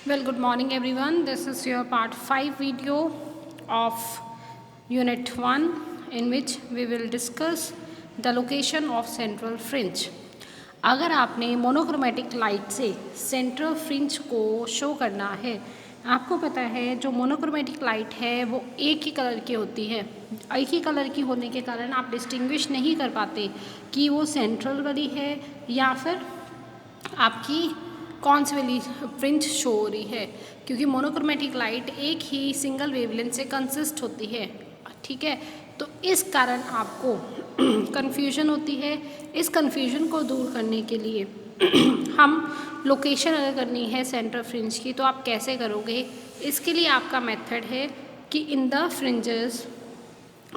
Well, good morning everyone. This is your part 5 video of Unit 1 in which we will discuss the location of central fringe. अगर आपने monochromatic light से central fringe को show करना है, आपको पता है जो मोनोक्रोमेटिक लाइट है वो एक ही कलर की होती है। एक ही कलर की होने के कारण आप डिस्टिंग्विश नहीं कर पाते कि वो सेंट्रल वाली है या फिर आपकी कौन सी वाली फ्रिंज शो हो रही है, क्योंकि मोनोक्रोमेटिक लाइट एक ही सिंगल वेवलेंथ से कंसिस्ट होती है। ठीक है, तो इस कारण आपको कन्फ्यूजन होती है। इस कन्फ्यूजन को दूर करने के लिए हम लोकेशन अगर करनी है सेंटर फ्रिंज की तो आप कैसे करोगे? इसके लिए आपका मेथड है कि in the fringes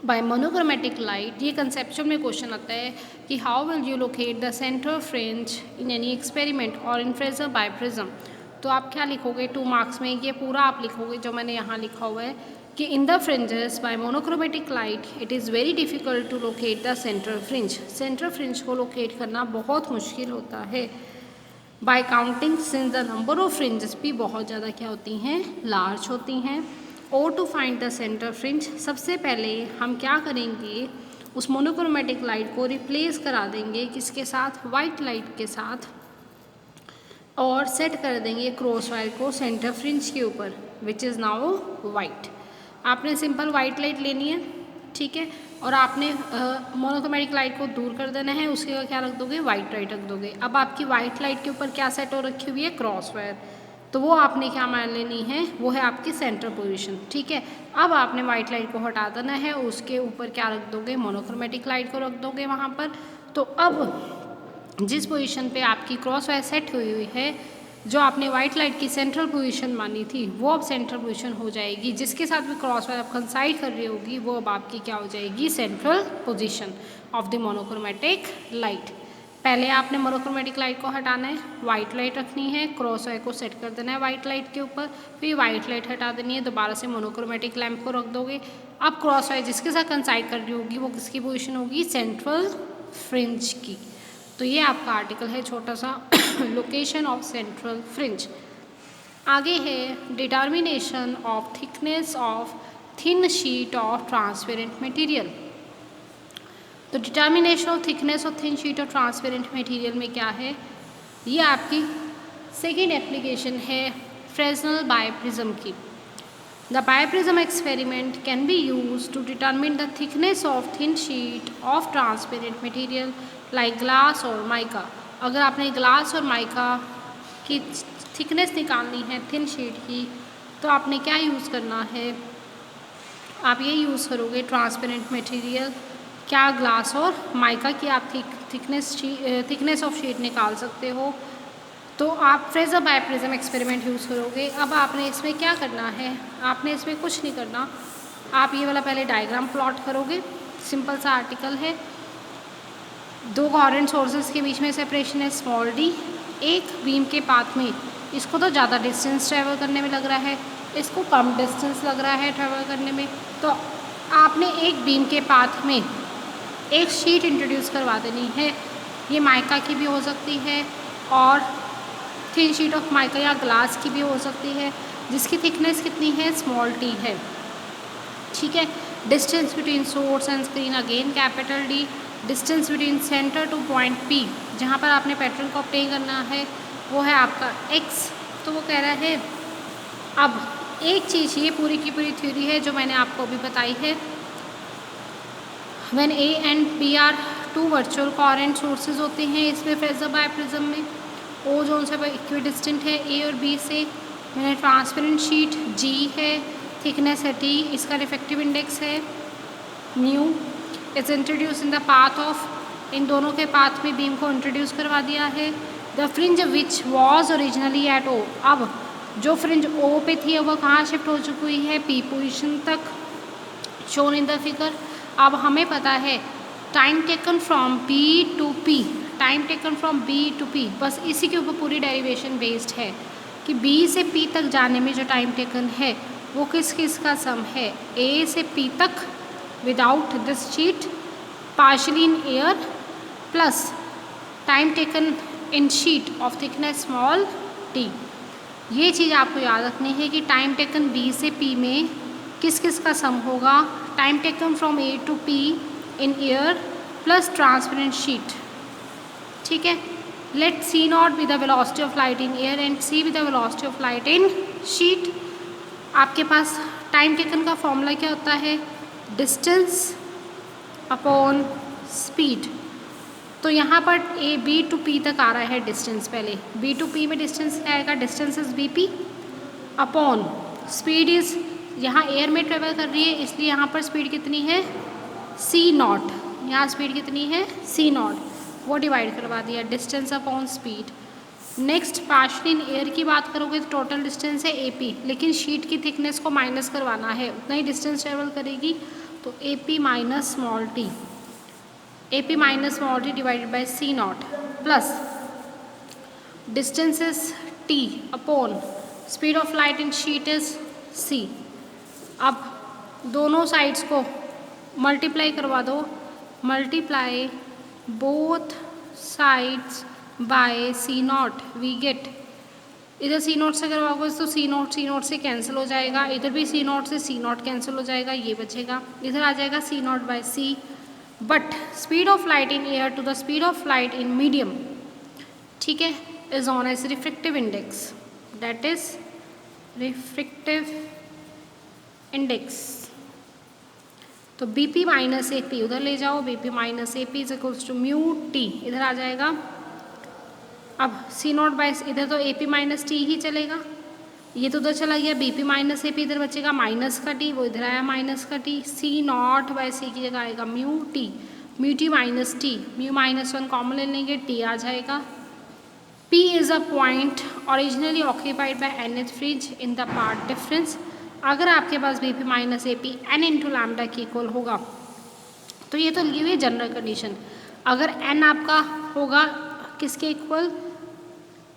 by monochromatic light. ये कंसेप्चुअल में क्वेश्चन आता है कि how will you locate the centre fringe in any experiment और इन फ्रिज्म बाय प्रिज्म। तो आप क्या लिखोगे 2 मार्क्स में? ये पूरा आप लिखोगे जो मैंने यहाँ लिखा हुआ है कि in the fringes by monochromatic light it is very difficult to locate the centre fringe. Centre fringe को लोकेट करना बहुत मुश्किल होता है by counting, since the number of fringes भी बहुत ज़्यादा क्या होती हैं, लार्ज होती हैं। और to find the centre fringe, सबसे पहले हम क्या करेंगे, उस मोनोक्रोमेटिक लाइट को रिप्लेस करा देंगे किसके साथ, वाइट लाइट के साथ, और सेट कर देंगे क्रॉस वायर को सेंटर फ्रिंज के ऊपर विच इज़ नाउ वाइट। आपने सिंपल वाइट लाइट लेनी है, ठीक है, और आपने मोनोक्रोमेटिक लाइट को दूर कर देना है, उसके बाद क्या रख दोगे, वाइट लाइट रख दोगे। अब आपकी वाइट लाइट के ऊपर क्या सेट हो रखी हुई है, क्रॉस वायर, तो वो आपने क्या मान लेनी है, वो है आपकी सेंटर पोजीशन। ठीक है, अब आपने वाइट लाइट को हटा देना है, उसके ऊपर क्या रख दोगे, मोनोक्रोमेटिक लाइट को रख दोगे वहाँ पर। तो अब जिस पोजीशन पे आपकी क्रॉस वायर सेट हुई हुई है, जो आपने वाइट लाइट की सेंट्रल पोजीशन मानी थी, वो अब सेंट्रल पोजीशन हो जाएगी। जिसके साथ भी क्रॉस वायर आप कंसाइड कर रही होगी वो अब आपकी क्या हो जाएगी, central position of the monochromatic light. पहले आपने मोनोक्रोमेटिक लाइट को हटाना है, वाइट लाइट रखनी है, क्रॉस वायर को सेट कर देना है वाइट लाइट के ऊपर, फिर वाइट लाइट हटा देनी है, दोबारा से मोनोक्रोमेटिक लैम्प को रख दोगे। अब क्रॉस वायर जिसके साथ कंसाइड कर रही होगी वो किसकी पोजीशन होगी, सेंट्रल फ्रिंज की। तो ये आपका आर्टिकल है छोटा सा लोकेशन ऑफ सेंट्रल फ्रिंज। आगे है determination of thickness of thin sheet of transparent material. तो determination of thickness of thin sheet of transparent material में क्या है, ये आपकी सेकेंड एप्लीकेशन है फ्रेस्नेल बायप्रिज्म की। The biprism experiment can be use to determine the thickness of thin sheet of transparent material like glass और mica. अगर आपने ग्लास और माइका की थिकनेस निकालनी है थिन शीट की, तो आपने क्या यूज़ करना है, आप ये यूज़ करोगे ट्रांसपेरेंट मटेरियल, क्या ग्लास और माइका की आप थिकनेस ऑफ शीट निकाल सकते हो, तो आप फ्रेस्नेल बायप्रिज्म एक्सपेरिमेंट यूज़ करोगे। अब आपने इसमें क्या करना है, आपने इसमें कुछ नहीं करना, आप ये वाला पहले डायग्राम प्लॉट करोगे। सिंपल सा आर्टिकल है, 2 कोहेरेंट सोर्सेज के बीच में सेपरेशन है स्मॉल डी, एक बीम के पाथ में, इसको तो ज़्यादा डिस्टेंस ट्रेवल करने में लग रहा है, इसको कम डिस्टेंस लग रहा है ट्रेवल करने में, तो आपने एक बीम के पाथ में एक शीट इंट्रोड्यूस करवा देनी है। ये माइका की भी हो सकती है और थिन शीट ऑफ माइका या ग्लास की भी हो सकती है, जिसकी थिकनेस कितनी है, स्मॉल टी है। ठीक है, distance between source and screen again capital D, distance between centre two point P, जहाँ पर आपने पैटर्न को ऑब्टेन करना है वो है आपका एक्स। तो वो कह रहा है, अब एक चीज़, ये पूरी की पूरी थ्योरी है जो मैंने आपको अभी बताई है, when A and B are 2 virtual coherent sources होते हैं इसमें फ्रेस्नेल बायप्रिज्म में, ओ जो उनसे इक्विडिस्टेंट है ए और बी से, मैंने ट्रांसपेरेंट शीट जी है, थिकनेस है टी, इसका रिफ्रैक्टिव इंडेक्स है न्यू, इट्स इंट्रोड्यूस इन द पाथ ऑफ, इन दोनों के पाथ में बीम को इंट्रोड्यूस करवा दिया है। The fringe which was originally at O, अब जो फ्रिंज ओ पे थी वह कहाँ शिफ्ट हो चुकी हुई है, पी पोजिशन तक, शोन इन द फिगर। अब हमें पता है time taken from B to P, time taken from B to P, बस इसी के ऊपर पूरी डेरिवेशन बेस्ड है कि बी से पी तक जाने में जो टाइम टेकन है वो किस किस का सम है, ए से पी तक without this sheet partially in air plus time taken in sheet of thickness small T. ये चीज़ आपको याद रखनी है कि टाइम टेकन बी से पी में किस किस का सम होगा, time taken from A to P in air plus transparent sheet. ठीक है, let C naught be the velocity of light in air and C be the velocity of light in sheet. आपके पास time taken का formula क्या होता है, distance upon speed. तो यहाँ पर ए बी टू पी तक आ रहा है डिस्टेंस, पहले बी टू पी में डिस्टेंस आएगा, distance is B P upon speed is, यहाँ एयर में ट्रेवल कर रही है इसलिए यहाँ पर स्पीड कितनी है सी नॉट, यहाँ स्पीड कितनी है सी नॉट, वो डिवाइड करवा दिया distance upon speed. Next partial in air की बात करोगे तो टोटल डिस्टेंस है ए पी, लेकिन शीट की थिकनेस को माइनस करवाना है, उतना ही डिस्टेंस ट्रेवल करेगी, तो A P minus small T, A P minus small T divided by C naught plus distance is T upon speed of light in sheet is C. अब दोनों साइड्स को मल्टीप्लाई करवा दो, multiply both sides by C naught, we get, इधर C not से करवाओगे तो सी not से कैंसिल हो जाएगा, इधर भी सी नॉट से सी नॉट कैंसिल हो जाएगा, ये बचेगा, इधर आ जाएगा c naught by c. But speed of light in air to the speed of light in medium, ठीक है, is on as refractive index, that is refractive index. तो बी पी माइनस ए पी उधर ले जाओ, b P minus A p is equals to mu t, इधर आ जाएगा। अब सी नॉट बाय, इधर तो ए पी माइनस टी ही चलेगा, ये तो उधर चला गया, बी पी माइनस ए पी इधर बचेगा माइनस का टी, वो इधर आया माइनस का t, c naught by c की जगह आएगा mu t minus t, mu minus one common ले लेंगे, टी आ जाएगा। P is a point originally occupied by nth fringe in the path difference. अगर आपके पास बी पी माइनस ए पी एन इंटू लैम्डा के इक्वल होगा, तो ये तो लिखी हुई है जनरल कंडीशन, अगर n आपका होगा किसके equal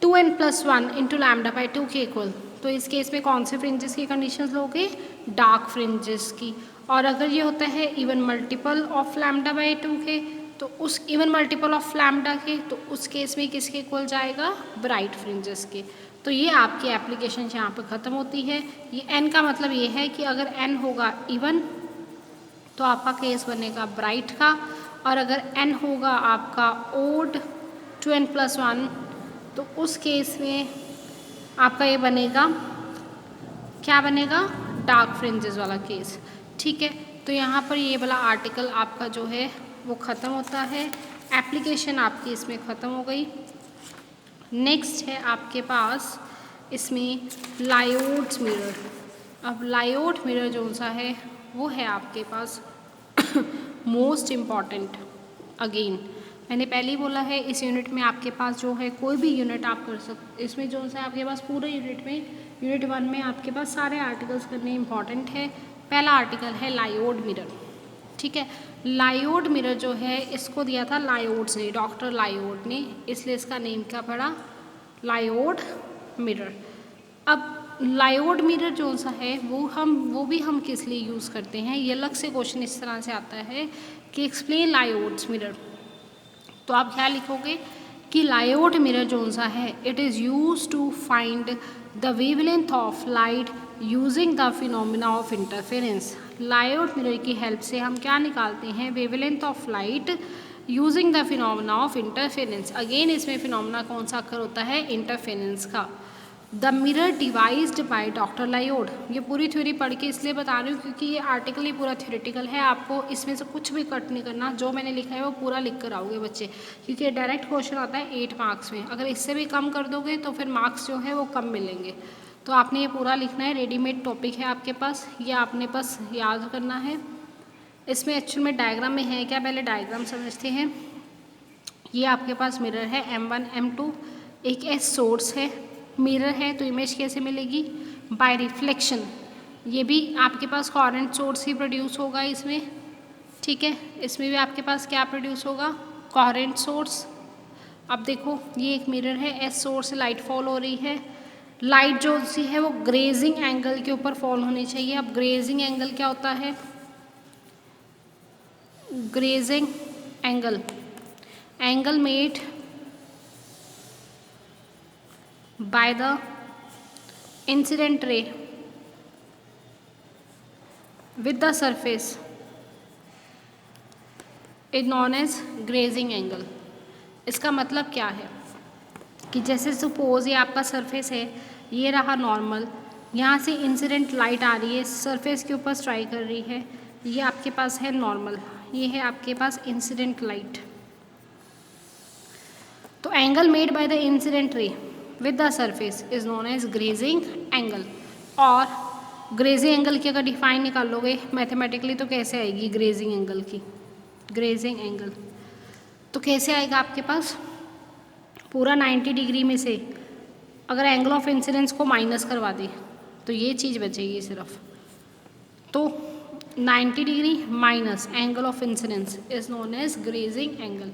2n plus 1 into lambda by 2 के इक्वल, तो इस केस में कौन से फ्रिंजेस की कंडीशन लोगे, डार्क फ्रिंजेस की। और अगर ये होता है even multiple of lambda by 2 के, तो उस इवन मल्टीपल ऑफ लैम्डा के, तो उस केस में किसके इक्वल जाएगा, ब्राइट फ्रिंजेस के। तो ये आपकी एप्लीकेशन यहाँ पे ख़त्म होती है। ये n का मतलब ये है कि अगर n होगा इवन तो आपका केस बनेगा ब्राइट का, और अगर n होगा आपका ओड 2n प्लस 1 तो उस केस में आपका ये बनेगा, क्या बनेगा, डार्क फ्रिंजेस वाला केस। ठीक है, तो यहाँ पर ये वाला आर्टिकल आपका जो है वो ख़त्म होता है, एप्लीकेशन आपकी इसमें ख़त्म हो गई। नेक्स्ट है आपके पास इसमें लायोड्स मिरर। अब लायोड मिरर जो सा है वो है आपके पास मोस्ट इम्पॉर्टेंट। अगेन मैंने पहले ही बोला है, इस यूनिट में आपके पास जो है कोई भी यूनिट आप कर सकते, इसमें जो सा आपके पास पूरे यूनिट में, यूनिट 1 में आपके पास सारे आर्टिकल्स करने इम्पॉर्टेंट है। पहला आर्टिकल है लायोड मिरर। ठीक है, लायोड मिरर जो है इसको दिया था लायोड्स ने, डॉक्टर लायोड ने, इसलिए इसका नेम क्या पड़ा, लायोड मिरर। अब लायोड मिरर जो सा है वो भी हम किस लिए यूज़ करते हैं, ये अलग से क्वेश्चन इस तरह से आता है कि एक्सप्लेन लायोड्स मिरर। तो आप क्या लिखोगे कि लायोड मिरर जो सा है it is use to find the wavelength of light using the phenomena of interference. Lloyd mirror की हेल्प से हम क्या निकालते हैं, wavelength of light using the phenomena of interference. Again इसमें फिनोमिना कौन सा अक्कर होता है, इंटरफेरेंस का। The mirror devised by doctor Lloyd. ये पूरी थ्योरी पढ़ के इसलिए बता रही हूँ क्योंकि ये आर्टिकल ही पूरा थ्योरेटिकल है, आपको इसमें से कुछ भी कट नहीं करना, जो मैंने लिखा है वो पूरा लिख कर आओगे बच्चे, क्योंकि डायरेक्ट क्वेश्चन आता है 8 मार्क्स में। अगर इससे भी कम कर दोगे तो फिर मार्क्स जो है वो कम मिलेंगे। तो आपने ये पूरा लिखना है, रेडीमेड टॉपिक है आपके पास, ये आपने बस याद करना है। इसमें एक्चुअल में डायग्राम में है क्या, पहले डायग्राम समझते हैं। ये आपके पास मिरर है M1 M2, एक एस सोर्स है, मिरर है तो इमेज कैसे मिलेगी, बाय रिफ्लेक्शन। ये भी आपके पास कोहेरेंट सोर्स ही प्रोड्यूस होगा इसमें। ठीक है, इसमें भी आपके पास क्या प्रोड्यूस होगा, कोहेरेंट सोर्स। अब देखो ये एक मिरर है, एस सोर्स से लाइट फॉल हो रही है, लाइट जो सी है वो ग्रेजिंग एंगल के ऊपर फॉल होनी चाहिए। अब ग्रेजिंग एंगल क्या होता है, grazing angle, angle made by the incident ray with the surface is known as grazing angle। इसका मतलब क्या है कि जैसे सपोज ये आपका सरफेस है, ये रहा नॉर्मल, यहाँ से इंसिडेंट लाइट आ रही है, सरफेस के ऊपर स्ट्राइक कर रही है, ये आपके पास है नॉर्मल, ये है आपके पास इंसिडेंट लाइट। तो angle made by the incident ray with the surface is known as grazing angle. और ग्रेजिंग एंगल की अगर डिफाइन निकालोगे मैथमेटिकली तो कैसे आएगी ग्रेजिंग एंगल की? ग्रेजिंग एंगल तो कैसे आएगा आपके पास? पूरा 90 डिग्री में से अगर एंगल ऑफ इंसिडेंस को माइनस करवा दे तो ये चीज़ बचेगी सिर्फ। तो 90 degree minus angle of incidence is known as grazing angle.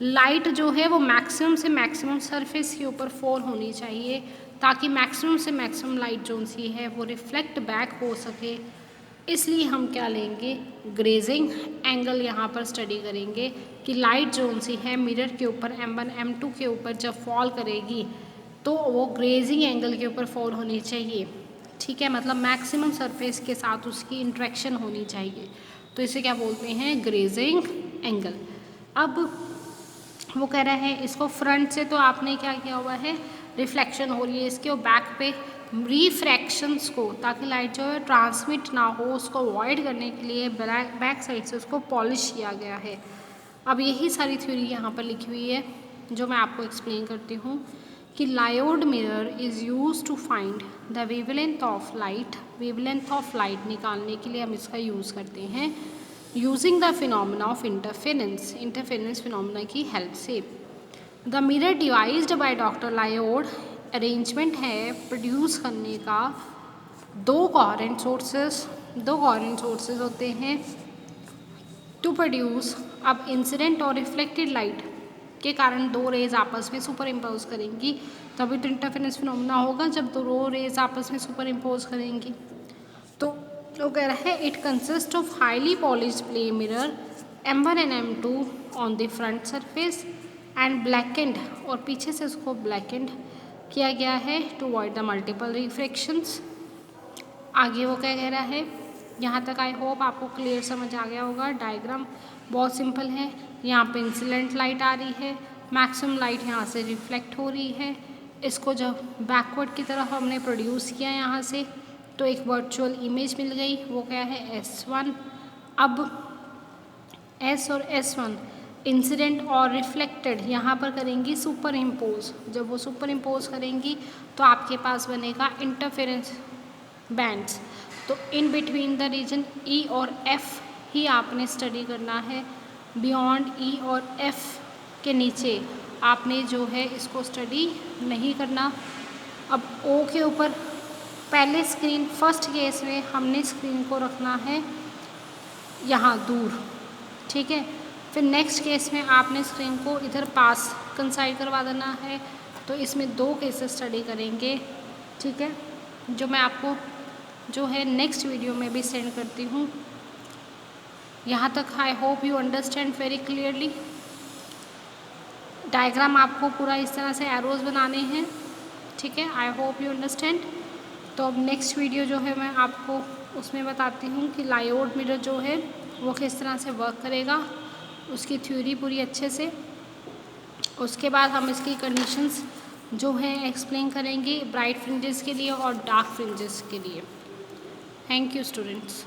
Light जो है वो मैक्सिमम से मैक्सिमम सरफेस के ऊपर फॉल होनी चाहिए ताकि मैक्सिमम से मैक्सिमम लाइट जो सी है वो रिफ्लेक्ट बैक हो सके। इसलिए हम क्या लेंगे? ग्रेजिंग एंगल यहाँ पर स्टडी करेंगे कि लाइट जो सी है मिरर के ऊपर M1 M2 के ऊपर जब फॉल करेगी तो वो ग्रेजिंग एंगल के ऊपर फॉल होनी चाहिए। ठीक है, मतलब मैक्सिमम सरफेस के साथ उसकी इंट्रैक्शन होनी चाहिए। तो इसे क्या बोलते हैं? Grazing angle. अब वो कह रहा है इसको फ्रंट से तो आपने क्या किया हुआ है, रिफ्लेक्शन हो रही है इसके, और बैक पे रिफ्रैक्शंस को, ताकि लाइट जो है ट्रांसमिट ना हो उसको अवॉइड करने के लिए बैक साइड से उसको पॉलिश किया गया है। अब यही सारी थ्योरी यहाँ पर लिखी हुई है जो मैं आपको एक्सप्लेन करती हूँ कि diode mirror is use to find the wavelength of light. Wavelength of light निकालने के लिए हम इसका यूज़ करते हैं using the phenomena of interference, interference phenomena की हेल्प से। The mirror devised by doctor Lloyd arrangement है प्रोड्यूस करने का दो कोहेरेंट सोर्सेज होते हैं टू प्रोड्यूस। अब इंसिडेंट और रिफ्लेक्टेड लाइट के कारण दो रेज आपस में सुपर इम्पोज करेंगी, तभी तो इंटरफेरेंस फिनोमेना होगा जब दो रेज आपस में सुपर इम्पोज करेंगी। तो वो कह रहा है it consist of highly polished plane mirror M1 and M2 on the front surface and blackened, और पीछे से उसको ब्लैकेंड किया गया है to avoid the multiple refractions. आगे वो क्या कह रहा है, यहाँ तक आई होप आपको क्लियर समझ आ गया होगा। डायग्राम बहुत सिंपल है, यहाँ पे इंसिडेंट लाइट आ रही है, मैक्सिमम लाइट यहाँ से रिफ्लेक्ट हो रही है, इसको जब बैकवर्ड की तरफ हमने प्रोड्यूस किया यहाँ से तो एक वर्चुअल इमेज मिल गई, वो क्या है S1। अब S और S1 इंसिडेंट और रिफ्लेक्टेड यहाँ पर करेंगी सुपर इम्पोज। जब वो सुपर इम्पोज करेंगी तो आपके पास बनेगा इंटरफेरेंस बैंड्स। तो in between the region E और F ही आपने स्टडी करना है, बियॉन्ड E और F के नीचे आपने जो है इसको स्टडी नहीं करना। अब O के ऊपर पहले स्क्रीन, फर्स्ट केस में हमने स्क्रीन को रखना है यहाँ दूर, ठीक है। फिर नेक्स्ट केस में आपने स्क्रीन को इधर पास कंसाइड करवा देना है। तो इसमें दो केसेस स्टडी करेंगे, ठीक है, जो मैं आपको जो है नेक्स्ट वीडियो में भी सेंड करती हूँ। यहाँ तक I hope you understand very clearly. Diagram आपको पूरा इस तरह से एरोज बनाने हैं, ठीक है, आई होप यू अंडरस्टैंड। तो अब नेक्स्ट वीडियो जो है मैं आपको उसमें बताती हूँ कि डायोड मिरर जो है वो किस तरह से वर्क करेगा, उसकी थ्योरी पूरी अच्छे से। उसके बाद हम इसकी कंडीशंस जो हैं एक्सप्लेन करेंगे ब्राइट फ्रिंजेस के लिए और डार्क फ्रिंजेस के लिए। Thank you students.